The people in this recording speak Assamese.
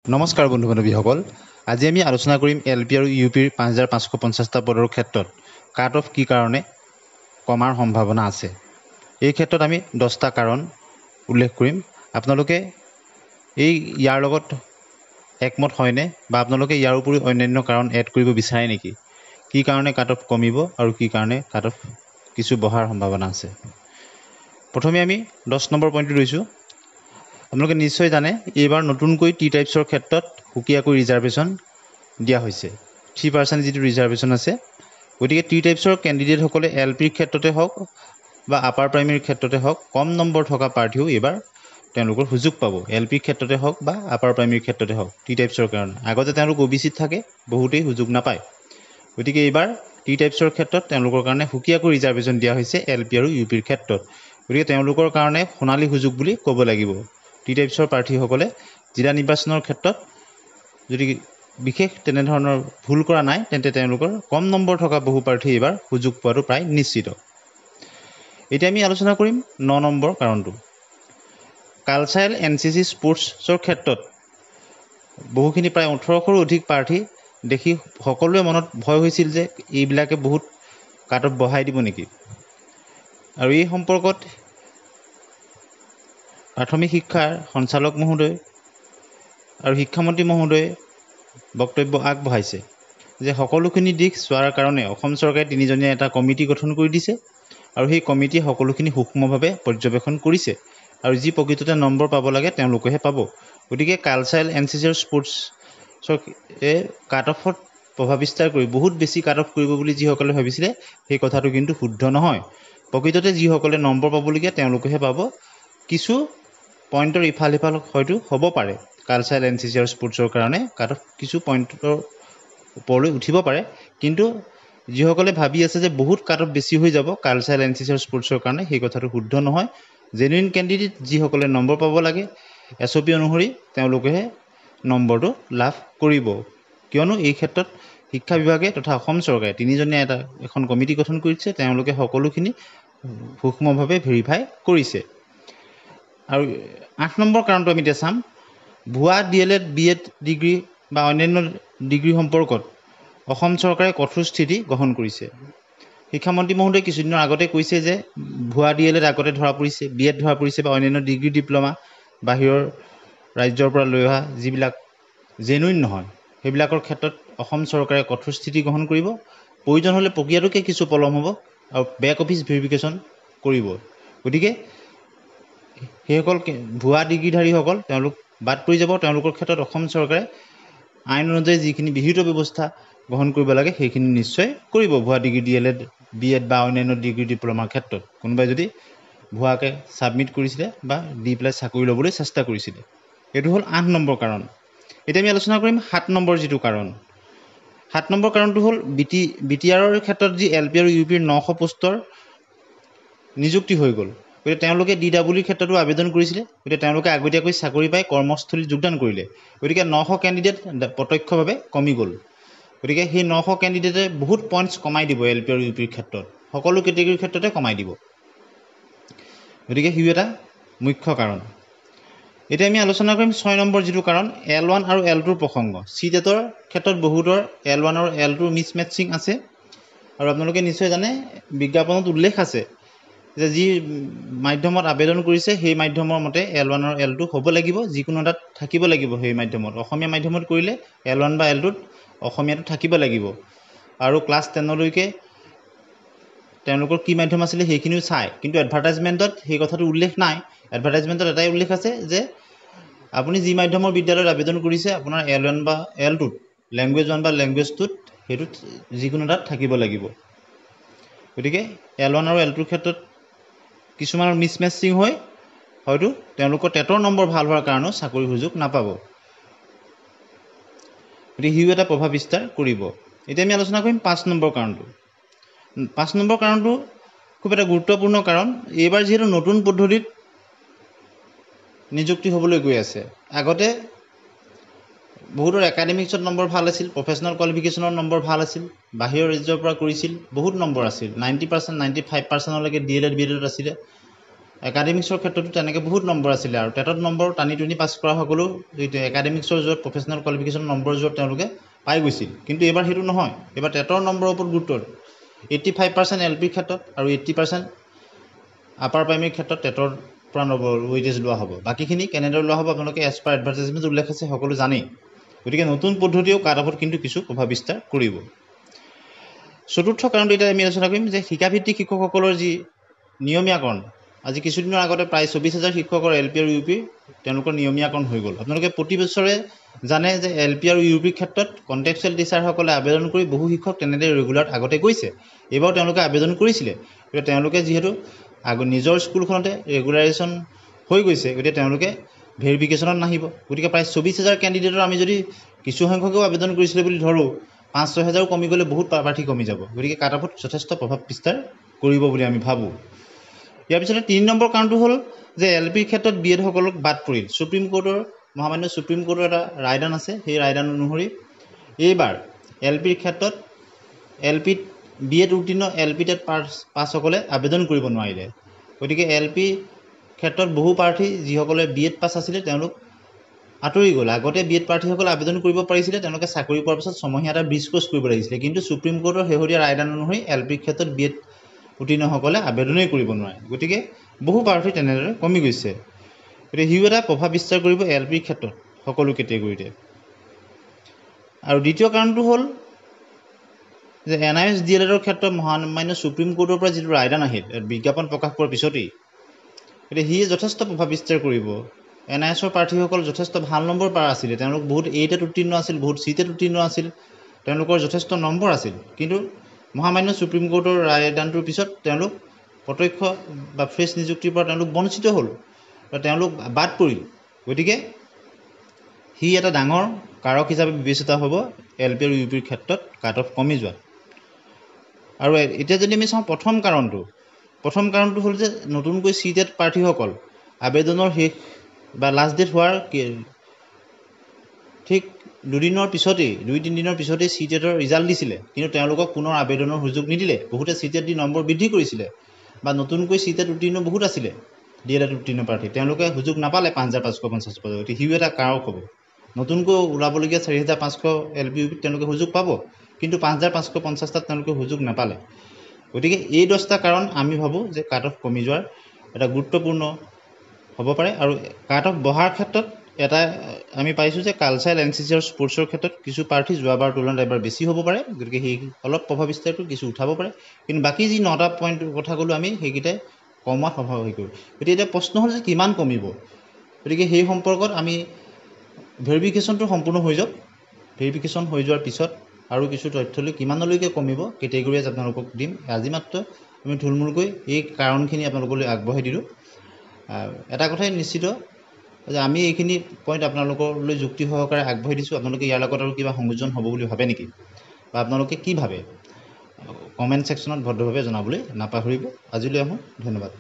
নমস্কাৰ বন্ধু বান্ধৱীসকল, আজি আমি আলোচনা কৰিম LP আৰু UPৰ 5550টা পদৰ ক্ষেত্ৰত কাট অফ কি কাৰণে কমাৰ সম্ভাৱনা আছে। এই ক্ষেত্ৰত আমি 10টা কাৰণ উল্লেখ কৰিম। আপোনালোকে ইয়াৰ লগত একমত হয়নে বা আপোনালোকে ইয়াৰ উপৰি অন্যান্য কাৰণ এড কৰিব বিচাৰে নেকি? কি কাৰণে কাট অফ কমিব আৰু কি কাৰণে কাট অফ কিছু বঢ়াৰ সম্ভাৱনা আছে। প্ৰথমে আমি 10 নম্বৰ পইণ্টটো লৈছোঁ। আপোনালোকে নিশ্চয় জানে এইবাৰ নতুনকৈ টি টাইপছৰ ক্ষেত্ৰত সুকীয়াকৈ ৰিজাৰ্ভেশ্যন দিয়া হৈছে। 3% যিটো ৰিজাৰ্ভেশ্যন আছে, গতিকে টি টাইপছৰ কেণ্ডিডেটসকলে LPৰ ক্ষেত্ৰতে হওক বা আপাৰ প্ৰাইমেৰীৰ ক্ষেত্ৰতে হওক কম নম্বৰ থকা প্ৰাৰ্থীও এইবাৰ তেওঁলোকৰ সুযোগ পাব। LPৰ ক্ষেত্ৰতে হওক বা আপাৰ প্ৰাইমেৰীৰ ক্ষেত্ৰতে হওক টি টাইপছৰ কাৰণে। আগতে তেওঁলোক OBCত থাকে, বহুতেই সুযোগ নাপায়। গতিকে এইবাৰ টি টাইপছৰ ক্ষেত্ৰত তেওঁলোকৰ কাৰণে সুকীয়াকৈ ৰিজাৰ্ভেশ্যন দিয়া হৈছে LP আৰু UPৰ ক্ষেত্ৰত। গতিকে তেওঁলোকৰ কাৰণে সোণালী সুযোগ বুলি ক'ব লাগিব। টি টাইপছৰ প্ৰাৰ্থীসকলে জিলা নিৰ্বাচনৰ ক্ষেত্ৰত যদি বিশেষ তেনেধৰণৰ ভুল কৰা নাই, তেন্তে তেওঁলোকৰ কম নম্বৰ থকা বহু প্ৰাৰ্থী এইবাৰ সুযোগ পোৱাটো প্ৰায় নিশ্চিত। এতিয়া আমি আলোচনা কৰিম 9 নম্বৰ কাৰণটো। কালচাৰেল NCC স্পৰ্টছৰ ক্ষেত্ৰত বহুখিনি প্ৰায় 1800ৰো অধিক প্ৰাৰ্থী দেখি সকলোৰে মনত ভয় হৈছিল যে এইবিলাকে বহুত কাট অফ বঢ়াই দিব নেকি। আৰু এই সম্পৰ্কত প্ৰাথমিক শিক্ষাৰ সঞ্চালক মহোদয় আৰু শিক্ষামন্ত্ৰী মহোদয়ে বক্তব্য আগবঢ়াইছে যে সকলোখিনি দিশ চোৱাৰ কাৰণে অসম চৰকাৰে 3জনীয়া এটা কমিটি গঠন কৰি দিছে আৰু সেই কমিটিয়ে সকলোখিনি সূক্ষ্মভাৱে পৰ্যবেক্ষণ কৰিছে আৰু যি প্ৰকৃততে নম্বৰ পাব লাগে তেওঁলোকেহে পাব। গতিকে কালচাৰেল NCC আৰু স্পৰ্টছৰ কাট অফত প্ৰভাৱ বিস্তাৰ কৰি বহুত বেছি কাট অফ কৰিব বুলি যিসকলে ভাবিছিলে সেই কথাটো কিন্তু শুদ্ধ নহয়। প্ৰকৃততে যিসকলে নম্বৰ পাবলগীয়া তেওঁলোকেহে পাব। কিছু পইণ্টৰ ইফাল সিফাল হয়তো হ'ব পাৰে। কালচাৰেল NCC আৰু স্পৰ্টছৰ কাৰণে কাট অফ কিছু পইণ্টৰ ওপৰলৈ উঠিব পাৰে, কিন্তু যিসকলে ভাবি আছে যে বহুত কাট অফ বেছি হৈ যাব কালচাৰেল NCC আৰু স্পৰ্টছৰ কাৰণে, সেই কথাটো শুদ্ধ নহয়। জেনুইন কেণ্ডিডেট যিসকলে নম্বৰ পাব লাগে SOP অনুসৰি তেওঁলোকেহে নম্বৰটো লাভ কৰিব। কিয়নো এই ক্ষেত্ৰত শিক্ষা বিভাগে তথা অসম চৰকাৰে 3জনীয়া এখন কমিটি গঠন কৰিছে, তেওঁলোকে সকলোখিনি সূক্ষ্মভাৱে ভেৰিফাই কৰিছে। আৰু 8 নম্বৰ কাৰণটো আমি এতিয়া চাম। ভুৱা DLED BEd ডিগ্ৰী বা অন্যান্য ডিগ্ৰী সম্পৰ্কত অসম চৰকাৰে কঠোৰ স্থিতি গ্ৰহণ কৰিছে। শিক্ষামন্ত্ৰী মহোদয়ে কিছুদিনৰ আগতে কৈছে যে ভুৱা DLED আগতে ধৰা পৰিছে, BEd ধৰা পৰিছে বা অন্যান্য ডিগ্ৰী ডিপ্ল'মা বাহিৰৰ ৰাজ্যৰ পৰা লৈ অহা যিবিলাক জেনুইন নহয় সেইবিলাকৰ ক্ষেত্ৰত অসম চৰকাৰে কঠোৰ স্থিতি গ্ৰহণ কৰিব। প্ৰয়োজন হ'লে প্ৰক্ৰিয়াটোকে কিছু পলম হ'ব আৰু বেক অফিচ ভেৰিফিকেশ্যন কৰিব। গতিকে সেইসকল ভুৱা ডিগ্ৰীধাৰীসকল তেওঁলোক বাদ পৰি যাব। তেওঁলোকৰ ক্ষেত্ৰত অসম চৰকাৰে আইন অনুযায়ী যিখিনি বিহিত ব্যৱস্থা গ্ৰহণ কৰিব লাগে সেইখিনি নিশ্চয় কৰিব। ভুৱা ডিগ্ৰী DLED BEd বা অন্যান্য ডিগ্ৰী ডিপ্ল'মাৰ ক্ষেত্ৰত কোনোবাই যদি ভুৱাকৈ ছাবমিট কৰিছিলে বা দি পেলাই চাকৰি ল'বলৈ চেষ্টা কৰিছিলে। এইটো হ'ল 8 নম্বৰ কাৰণ। এতিয়া আমি আলোচনা কৰিম 7 নম্বৰ যিটো কাৰণ। 7 নম্বৰ কাৰণটো হ'ল BTRৰ ক্ষেত্ৰত যি LP আৰু UPৰ 900 পোষ্টৰ নিযুক্তি হৈ গ'ল। গতিকে তেওঁলোকে DWৰ ক্ষেত্ৰতো আবেদন কৰিছিলে। গতিকে তেওঁলোকে আগতীয়াকৈ চাকৰি পাই কৰ্মস্থলীত যোগদান কৰিলে। গতিকে 900 কেণ্ডিডেট প্ৰত্যক্ষভাৱে কমি গ'ল। গতিকে সেই 900 কেণ্ডিডেটে বহুত পইণ্টছ কমাই দিব LP আৰু UPৰ ক্ষেত্ৰত, সকলো কেটেগৰীৰ ক্ষেত্ৰতে কমাই দিব। গতিকে সিও এটা মুখ্য কাৰণ। এতিয়া আমি আলোচনা কৰিম 6 নম্বৰ যিটো কাৰণ, L1 আৰু L2ৰ প্ৰসংগ। CTETৰ ক্ষেত্ৰত বহুতৰ L1 আৰু L2ৰ মিছমেটচিং আছে আৰু আপোনালোকে নিশ্চয় জানে বিজ্ঞাপনত উল্লেখ আছে যে যি মাধ্যমত আবেদন কৰিছে সেই মাধ্যমৰ মতে L1 আৰু L2 হ'ব লাগিব, যিকোনো এটাত থাকিব লাগিব। সেই মাধ্যমত অসমীয়া মাধ্যমত কৰিলে L1 বা L2ত অসমীয়াটো থাকিব লাগিব আৰু ক্লাছ 10লৈকে তেওঁলোকৰ কি মাধ্যম আছিলে সেইখিনিও চায়। কিন্তু এডভাৰটাইজমেণ্টত সেই কথাটো উল্লেখ নাই। এডভাৰটাইজমেণ্টত এটাই উল্লেখ আছে যে আপুনি যি মাধ্যমৰ বিদ্যালয়ত আবেদন কৰিছে আপোনাৰ L1 বা L2ত লেংগুৱেজ 1 বা লেংগুৱেজ 2ত সেইটোত যিকোনো এটাত থাকিব লাগিব। গতিকে L1 আৰু L2ৰ ক্ষেত্ৰত কিছুমানৰ মিছমেটচিং হৈ হয়তো তেওঁলোকৰ টেটৰ নম্বৰ ভাল হোৱাৰ কাৰণেও চাকৰি সুযোগ নাপাব। গতিকে সিও এটা প্ৰভাৱ বিস্তাৰ কৰিব। এতিয়া আমি আলোচনা কৰিম 5 নম্বৰ কাৰণটো। 5 নম্বৰ কাৰণটো খুব এটা গুৰুত্বপূৰ্ণ কাৰণ। এইবাৰ যিহেতু নতুন পদ্ধতিত নিযুক্তি হ'বলৈ গৈ আছে। আগতে বহুতৰ একাডেমিক্সত নম্বৰ ভাল আছিল, প্ৰফেচনেল কোৱালিফিকেশ্যনৰ নম্বৰ ভাল আছিল, বাহিৰৰ ৰাজ্যৰ পৰা কৰিছিল, বহুত নম্বৰ আছিল। 90%, 95%লৈকে DLED BEdত আছিলে। একাডেমিক্সৰ ক্ষেত্ৰতো তেনেকৈ বহুত নম্বৰ আছিলে আৰু টেটত নম্বৰ টানি টুনি পাছ কৰা সকলো একাডেমিক্সৰ য'ত প্ৰফেচনেল কোৱালিফিকেশ্যন নম্বৰ য'ত তেওঁলোকে পাই গৈছিল। কিন্তু এইবাৰ সেইটো নহয়, এইবাৰ টেটৰ নম্বৰৰ ওপৰত গুৰুত্ব 85% এল পিৰ ক্ষেত্ৰত আৰু 80% আপাৰ প্ৰাইমেৰীৰ ক্ষেত্ৰত টেটৰ পৰা ৱেইটেজ লোৱা হ'ব। বাকীখিনি কেনেদৰে লোৱা হ'ব আপোনালোকে এজ পাৰ এডভাৰ্টাইজমেণ্ট উল্লেখ আছে সকলো জানেই। গতিকে নতুন পদ্ধতিও কাট অফত কিন্তু কিছু প্ৰভাৱ বিস্তাৰ কৰিব। চতুৰ্থ কাৰণটো এতিয়া আমি আলোচনা কৰিম যে শিক্ষাভিত্তিক শিক্ষকসকলৰ যি নিয়মীয়াকৰণ, আজি কিছুদিনৰ আগতে প্ৰায় 24,000 শিক্ষকৰ এল পি আৰু ইউ পি তেওঁলোকৰ নিয়মীয়াকৰণ হৈ গ'ল। আপোনালোকে প্ৰতি বছৰে জানে যে এল পি আৰু ইউ পিৰ ক্ষেত্ৰত কণ্টেক্সুৱেল টিচাৰসকলে আবেদন কৰি বহু শিক্ষক তেনেদৰে ৰেগুলাৰত আগতে গৈছে। এইবাৰ তেওঁলোকে আবেদন কৰিছিলে, গতিকে তেওঁলোকে যিহেতু নিজৰ স্কুলখনতে ৰেগুলাৰাইজেশ্যন হৈ গৈছে, গতিকে তেওঁলোকে ভেৰিফিকেশ্যনত নাহিব। গতিকে প্ৰায় 24,000 কেণ্ডিডেটৰ আমি যদি কিছু সংখ্যকেও আবেদন কৰিছিলে বুলি ধৰোঁ, 5-6,000 কমি গ'লে বহুত প্ৰাৰ্থী কমি যাব। গতিকে কাট অফত যথেষ্ট প্ৰভাৱ বিস্তাৰ কৰিব বুলি আমি ভাবোঁ। ইয়াৰ পিছতে 3 নম্বৰ কাৰণটো হ'ল যে এল পিৰ ক্ষেত্ৰত বি এডসকলক বাদ পৰিল। সুপ্ৰিম কোৰ্টৰ মহামান্য সুপ্ৰিম কোৰ্টৰ এটা ৰায়দান আছে, সেই ৰায়দান অনুসৰি এইবাৰ এল পিৰ ক্ষেত্ৰত এল পিত বি এড উত্তীৰ্ণ এল পি টেট পাছসকলে আবেদন কৰিব নোৱাৰিলে। গতিকে এল পি ক্ষেত্ৰত বহু প্ৰাৰ্থী যিসকলে বি এড পাছ আছিলে তেওঁলোক আঁতৰি গ'ল। আগতে বি এড প্ৰাৰ্থীসকলে আবেদন কৰিব পাৰিছিলে, তেওঁলোকে চাকৰি পোৱাৰ পিছত ছমহীয়া এটা ব্ৰিজ কোৰ্চ কৰিব লাগিছিলে। কিন্তু সুপ্ৰিম কোৰ্টৰ শেহতীয়া ৰায়দান অনুসৰি এল পিৰ ক্ষেত্ৰত বি এড উত্তীৰ্ণসকলে আবেদনেই কৰিব নোৱাৰে। গতিকে বহু প্ৰাৰ্থী তেনেদৰে কমি গৈছে। গতিকে সিও এটা প্ৰভাৱ বিস্তাৰ কৰিব এল পিৰ ক্ষেত্ৰত সকলো কেটেগৰীতে। আৰু দ্বিতীয় কাৰণটো হ'ল যে NIOS DLEDৰ ক্ষেত্ৰত মহামান্য সুপ্ৰিম কোৰ্টৰ পৰা যিটো ৰায়দান আহিল বিজ্ঞাপন প্ৰকাশ পোৱাৰ পিছতেই, গতিকে সিয়ে যথেষ্ট প্ৰভাৱ বিস্তাৰ কৰিব। NIOSৰ প্ৰাৰ্থীসকল যথেষ্ট ভাল নম্বৰ পাৰ আছিলে, তেওঁলোক বহুত A টেট উত্তীৰ্ণ আছিল, বহুত C টেট উত্তীৰ্ণ আছিল, তেওঁলোকৰ যথেষ্ট নম্বৰ আছিল। কিন্তু মহামান্য সুপ্ৰিম কোৰ্টৰ ৰায়দানটোৰ পিছত তেওঁলোক প্ৰত্যক্ষ বা ফ্ৰেছ নিযুক্তিৰ পৰা তেওঁলোক বঞ্চিত হ'ল, তেওঁলোক বাদ পৰিল। গতিকে সি এটা ডাঙৰ কাৰক হিচাপে বিবেচিত হ'ব এল পি আৰু ইউ পিৰ ক্ষেত্ৰত কাট অফ কমি যোৱা। আৰু এতিয়া যদি আমি চাওঁ প্ৰথম কাৰণটো হ'ল যে নতুনকৈ C টেট প্ৰাৰ্থীসকল আবেদনৰ শেষ বা লাষ্ট ডেট হোৱাৰ ঠিক 2-3 দিনৰ পিছতেই C টেটৰ ৰিজাল্ট দিছিলে, কিন্তু তেওঁলোকক পুনৰ আবেদনৰ সুযোগ নিদিলে। বহুতে C টেট দি নম্বৰ বৃদ্ধি কৰিছিলে বা নতুনকৈ C টেট উত্তীৰ্ণ বহুত আছিলে DLED উত্তীৰ্ণ প্ৰাৰ্থী, তেওঁলোকে সুযোগ নাপালে 5,550 পদত। গতিকে সিও এটা কাৰক হ'ব। নতুনকৈ ওলাবলগীয়া 4,500 এল পি ইউ পিত তেওঁলোকে সুযোগ পাব, কিন্তু 5,550টাত তেওঁলোকে সুযোগ নাপালে। গতিকে এই 10টা কাৰণ আমি ভাবোঁ যে কাট অফ কমি যোৱাৰ এটা গুৰুত্বপূৰ্ণ হ'ব পাৰে। আৰু কাট অফ বঢ়াৰ ক্ষেত্ৰত এটা আমি পাইছোঁ যে কালচাৰেল NCC আৰু স্পৰ্টছৰ ক্ষেত্ৰত কিছু প্ৰাৰ্থী যোৱাবাৰ তুলনাত এবাৰ বেছি হ'ব পাৰে। গতিকে সেই অলপ প্ৰভাৱ বিস্তাৰটো কিছু উঠাব পাৰে, কিন্তু বাকী যি 9টা পইণ্ট কথা ক'লোঁ আমি সেইকেইটাই কমোৱাত সহায় কৰিব। গতিকে এতিয়া প্ৰশ্ন হ'ল যে কিমান কমিব। গতিকে সেই সম্পৰ্কত আমি ভেৰিফিকেশ্যনটো সম্পূৰ্ণ হৈ যাওক, ভেৰিফিকেশ্যন হৈ যোৱাৰ পিছত আৰু কিছু তথ্য লৈ কিমানলৈকে কমিব কেটেগৰীজ আপোনালোকক দিম। আজি মাত্ৰ আমি থুলমূলকৈ এই কাৰণখিনি আপোনালোকলৈ আগবঢ়াই দিলোঁ। এটা কথাই নিশ্চিত যে আমি এইখিনি পইণ্ট আপোনালোকলৈ যুক্তি সহকাৰে আগবঢ়াই দিছোঁ। আপোনালোকে ইয়াৰ লগত আৰু কিবা সংযোজন হ'ব বুলি ভাবে নেকি, বা আপোনালোকে কি ভাবে, কমেণ্ট ছেকশ্যনত ভদ্ৰভাৱে জনাবলৈ নাপাহৰিব। আজিলৈ আহোঁ, ধন্যবাদ।